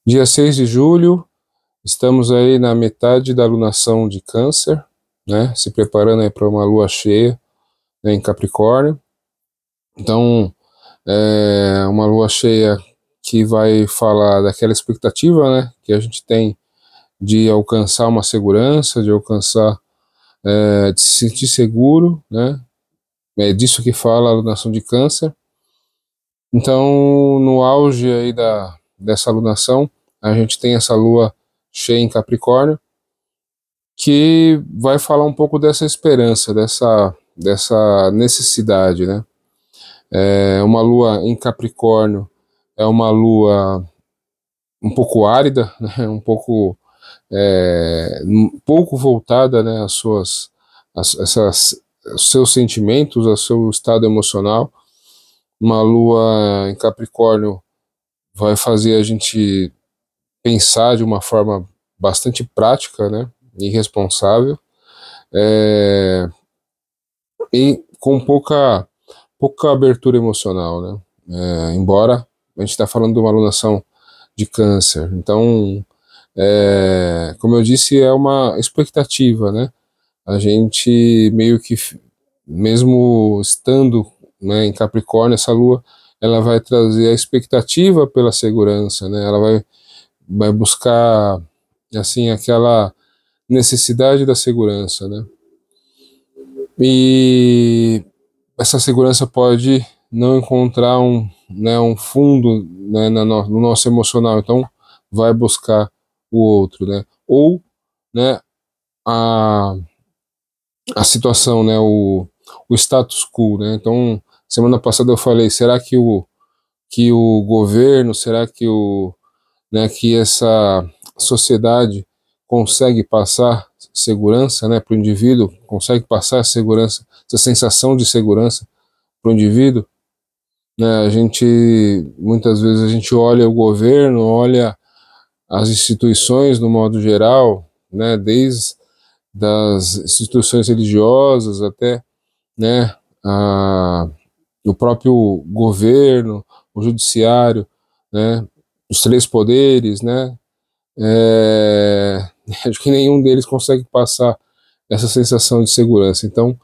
Dia 6 de julho, estamos aí na metade da lunação de Câncer, né? Se preparando aí para uma lua cheia, né, em Capricórnio. Então, é uma lua cheia que vai falar daquela expectativa, né, que a gente tem de alcançar uma segurança, de alcançar, de se sentir seguro, né? É disso que fala a alunação de Câncer. Então, no auge aí dessa alunação, a gente tem essa lua cheia em Capricórnio, que vai falar um pouco dessa esperança, dessa necessidade, né? É uma lua em Capricórnio, é uma lua um pouco árida, né? Um pouco voltada, né, aos seus sentimentos, ao seu estado emocional. Uma lua em Capricórnio vai fazer a gente pensar de uma forma bastante prática, né, e responsável, e com pouca abertura emocional, né? Embora a gente está falando de uma alunação de Câncer, então, como eu disse, é uma expectativa, né? A gente meio que, mesmo estando, né, em Capricórnio, essa lua, ela vai trazer a expectativa pela segurança, né? Ela vai buscar, assim, aquela necessidade da segurança, né? E essa segurança pode não encontrar um fundo, né, no nosso emocional, então vai buscar o outro, né? Ou, né, a, a situação, né, o status quo, né? Então, semana passada eu falei, será que o governo, será que que essa sociedade consegue passar segurança, né, para o indivíduo, consegue passar segurança, essa sensação de segurança para o indivíduo, né? Muitas vezes a gente olha o governo, olha as instituições no modo geral, né, desde das instituições religiosas até, né, o próprio governo, o judiciário, né, os três poderes, né, acho que nenhum deles consegue passar essa sensação de segurança. Então,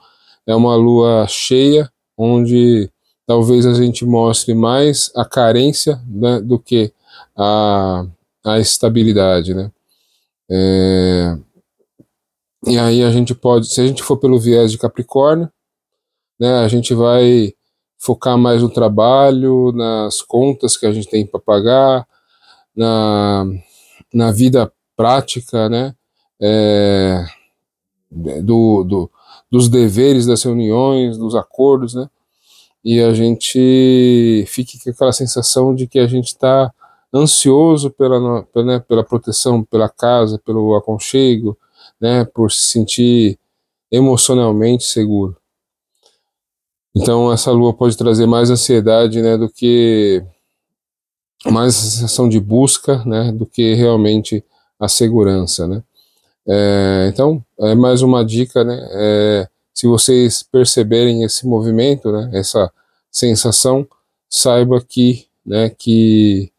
é uma lua cheia, onde talvez a gente mostre mais a carência, né, do que a, a estabilidade, né? E aí a gente pode, se a gente for pelo viés de Capricórnio, né, a gente vai focar mais no trabalho, nas contas que a gente tem para pagar, na, na vida prática, né, é, do, do, dos deveres das reuniões, dos acordos, né, e a gente fique com aquela sensação de que a gente está ansioso pela proteção, pela casa, pelo aconchego, né, por se sentir emocionalmente seguro. Então essa lua pode trazer mais ansiedade, né, do que mais a sensação de busca, né, do que realmente a segurança, né. Então é mais uma dica, né, se vocês perceberem esse movimento, né, essa sensação, saiba que, né, que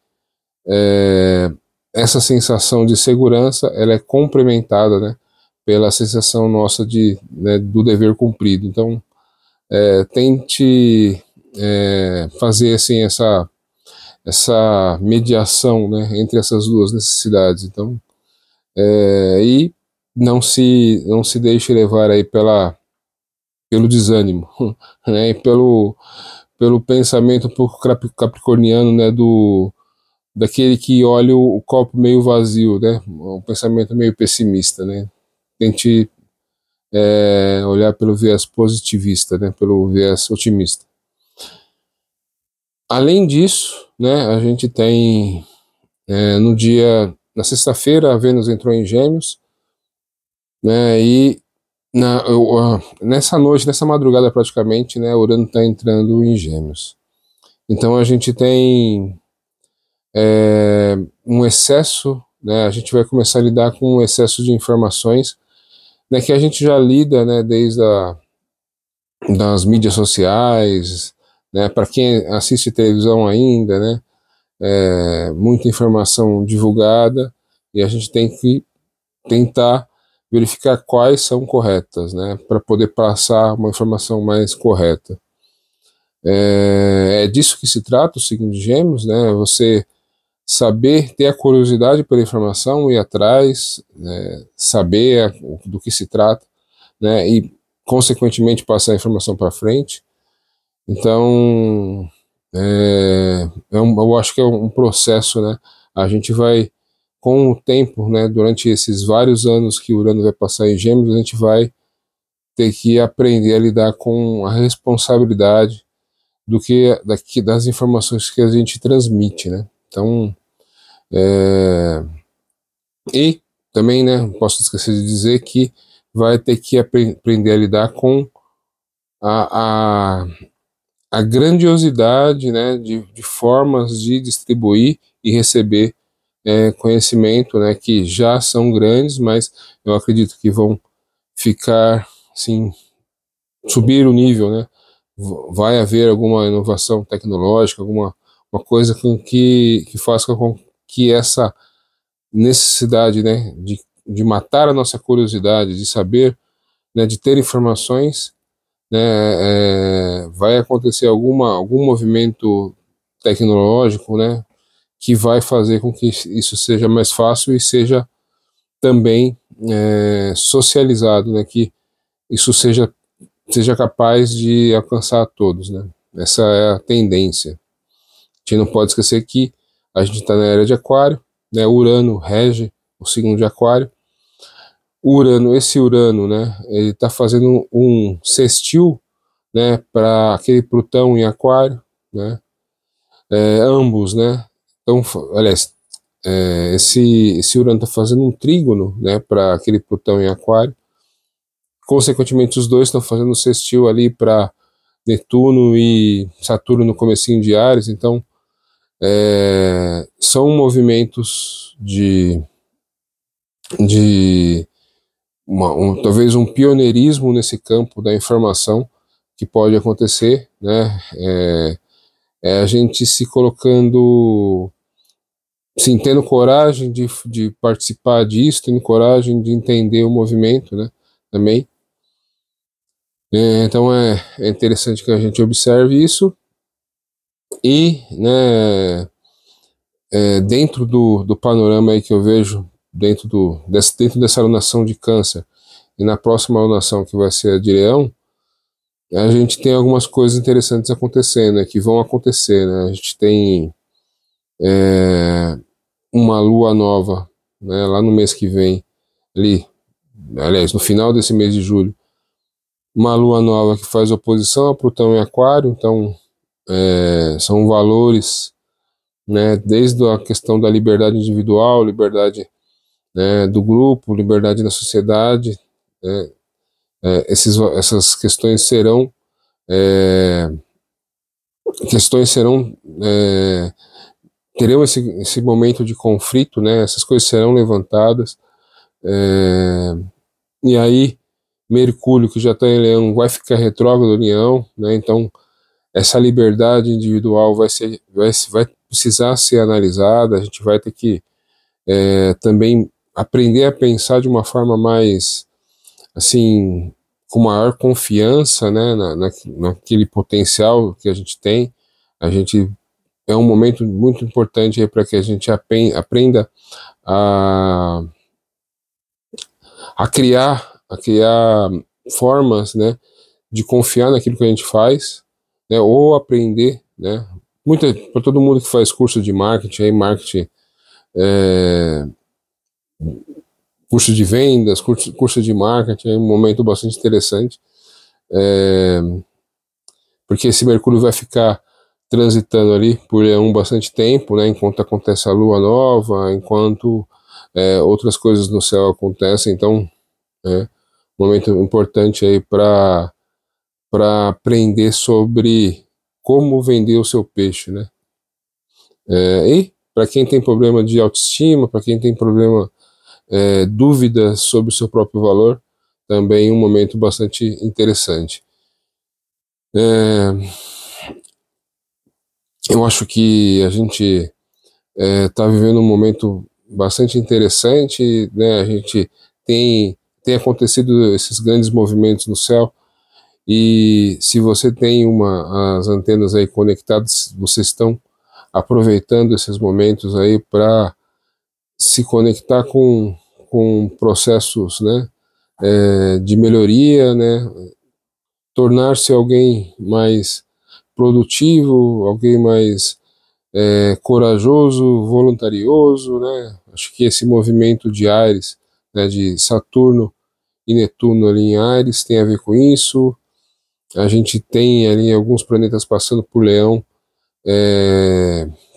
essa sensação de segurança, ela é complementada, né, pela sensação nossa né, do dever cumprido. Então, tente fazer assim essa mediação, né, entre essas duas necessidades. Então, e não se deixe levar aí pelo desânimo, né, e pelo pensamento um pouco capricorniano, né, daquele que olha o copo meio vazio, né, um pensamento meio pessimista, né. Tente olhar pelo viés positivista, né, pelo viés otimista. Além disso, né, a gente tem na sexta-feira, a Vênus entrou em Gêmeos, né, e nessa noite, nessa madrugada praticamente, né, Urano está entrando em Gêmeos. Então a gente tem um excesso, né, a gente vai começar a lidar com um excesso de informações, né, que a gente já lida, né, desde das mídias sociais, né, para quem assiste televisão ainda, né, muita informação divulgada, e a gente tem que tentar verificar quais são corretas, né, para poder passar uma informação mais correta. É disso que se trata o signo de Gêmeos, né, você saber, ter a curiosidade pela informação, ir atrás, né, saber do que se trata, né, e consequentemente passar a informação para frente. Então, eu acho que é um processo, né, a gente vai, com o tempo, né, durante esses vários anos que o Urano vai passar em Gêmeos, a gente vai ter que aprender a lidar com a responsabilidade das informações que a gente transmite, né. Então, e também, né, não posso esquecer de dizer que vai ter que aprender a lidar com a, a, a grandiosidade, né, de formas de distribuir e receber conhecimento, né, que já são grandes, mas eu acredito que vão ficar, assim, subir o nível, né. Vai haver alguma inovação tecnológica, alguma uma coisa que faça com que essa necessidade, né, de matar a nossa curiosidade, de saber, né, de ter informações, né, vai acontecer algum movimento tecnológico, né, que vai fazer com que isso seja mais fácil e seja também socializado, né, que isso seja capaz de alcançar a todos, né. Essa é a tendência. A gente não pode esquecer que a gente está na era de Aquário, né, Urano rege o signo de Aquário. Esse Urano, né, ele está fazendo um sextil, né, para aquele Plutão em Aquário, né, ambos, né, então, aliás, esse Urano está fazendo um trígono, né, para aquele Plutão em Aquário. Consequentemente, os dois estão fazendo um sextil ali para Netuno e Saturno no comecinho de Áries. Então, são movimentos talvez um pioneirismo nesse campo da informação que pode acontecer, né? A gente se colocando, sim, tendo coragem de participar disso, tendo coragem de entender o movimento, né? Também. Então é interessante que a gente observe isso e, né, dentro do panorama aí que eu vejo, dentro dessa alunação de Câncer e na próxima alunação que vai ser a de Leão, a gente tem algumas coisas interessantes acontecendo, né, que vão acontecer, né? A gente tem uma lua nova, né, lá no mês que vem, aliás, no final desse mês de julho, uma lua nova que faz oposição a Plutão em Aquário. Então são valores, né, desde a questão da liberdade individual, liberdade, né, do grupo, liberdade da sociedade, né, essas questões serão terão esse momento de conflito, né, essas coisas serão levantadas, e aí Mercúrio, que já está em Leão, vai ficar retrógrado em Leão, né, então essa liberdade individual vai precisar ser analisada. A gente vai ter que também aprender a pensar de uma forma mais, assim, com maior confiança, né, naquele potencial que a gente tem. É um momento muito importante para que a gente aprenda a criar formas, né, de confiar naquilo que a gente faz, né, ou aprender, né, para todo mundo que faz curso de marketing, curso de vendas, curso de marketing, é um momento bastante interessante, porque esse Mercúrio vai ficar transitando ali por bastante tempo, né, enquanto acontece a lua nova, enquanto outras coisas no céu acontecem. Então, um momento importante aí para aprender sobre como vender o seu peixe, né? E para quem tem problema de autoestima, para quem tem dúvidas sobre o seu próprio valor, também um momento bastante interessante. Eu acho que a gente está vivendo um momento bastante interessante, né? A gente tem acontecido esses grandes movimentos no céu, e se você tem as antenas aí conectadas, vocês estão aproveitando esses momentos aí para se conectar com processos, né, de melhoria, né, tornar-se alguém mais produtivo, alguém mais corajoso, voluntarioso, né? Acho que esse movimento de Áries, né, de Saturno e Netuno ali em Áries tem a ver com isso. A gente tem ali alguns planetas passando por Leão,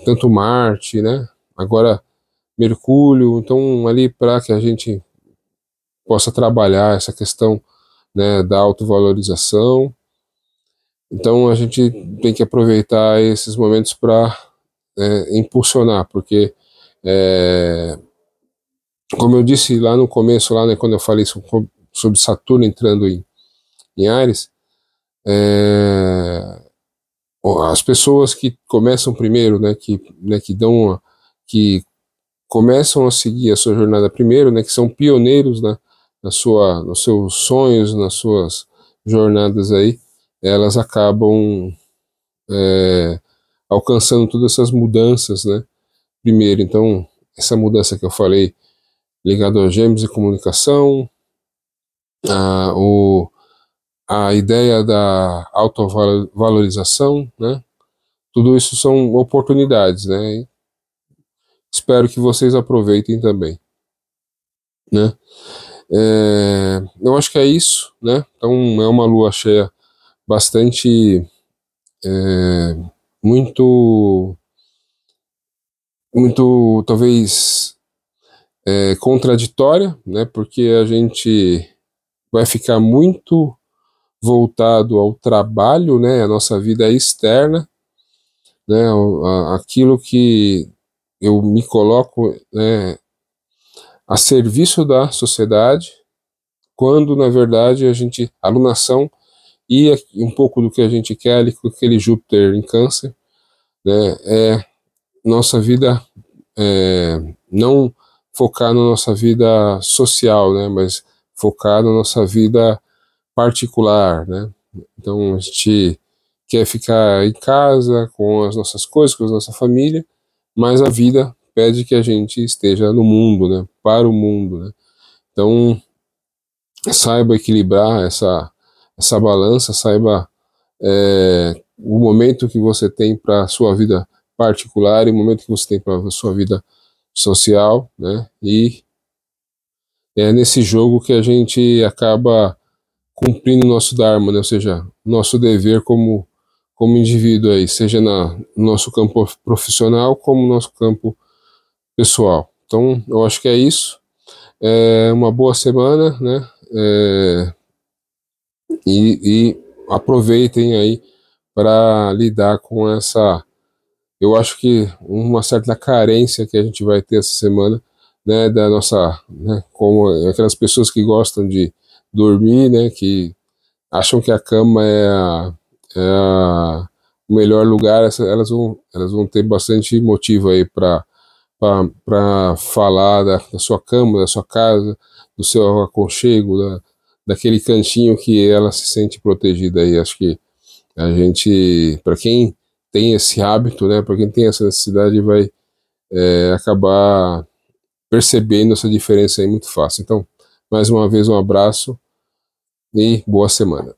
tanto Marte, né? Agora Mercúrio, então ali para que a gente possa trabalhar essa questão, né, da autovalorização. Então a gente tem que aproveitar esses momentos para impulsionar, porque como eu disse lá no começo, lá, né, quando eu falei sobre Saturno entrando em Áries, as pessoas que começam primeiro, que começam a seguir a sua jornada primeiro, né, que são pioneiros nos seus sonhos, nas suas jornadas aí, elas acabam alcançando todas essas mudanças, né, primeiro. Então, essa mudança que eu falei, ligado aos gêmeos e comunicação, a ideia da autovalorização, né, tudo isso são oportunidades, né, e espero que vocês aproveitem também, né. Eu acho que é isso, né, então é uma lua cheia bastante, muito, muito, talvez, contraditória, né, porque a gente vai ficar muito voltado ao trabalho, né, a nossa vida externa, né, aquilo que eu me coloco, né, a serviço da sociedade, quando na verdade a alunação e um pouco do que a gente quer ali com aquele Júpiter em Câncer, né, nossa vida, não focar na nossa vida social, né, mas focar na nossa vida particular, né. Então a gente quer ficar em casa com as nossas coisas, com a nossa família, mas a vida pede que a gente esteja no mundo, né, para o mundo, né. Então saiba equilibrar essa balança, saiba o momento que você tem para a sua vida particular e o momento que você tem para a sua vida social, né? E é nesse jogo que a gente acaba cumprindo o nosso dharma, né? Ou seja, nosso dever como indivíduo aí, seja no nosso campo profissional como no nosso campo pessoal. Então, eu acho que é isso. É uma boa semana, né? E aproveitem aí para lidar com essa, eu acho que uma certa carência que a gente vai ter essa semana, né, da nossa, né, como aquelas pessoas que gostam de dormir, né, que acham que a cama o melhor lugar, elas vão ter bastante motivo aí para falar da sua cama, da sua casa, do seu aconchego, daquele cantinho que ela se sente protegida aí. Acho que a gente, para quem tem esse hábito, né, para quem tem essa necessidade, vai acabar percebendo essa diferença aí muito fácil. Então, mais uma vez, um abraço e boa semana.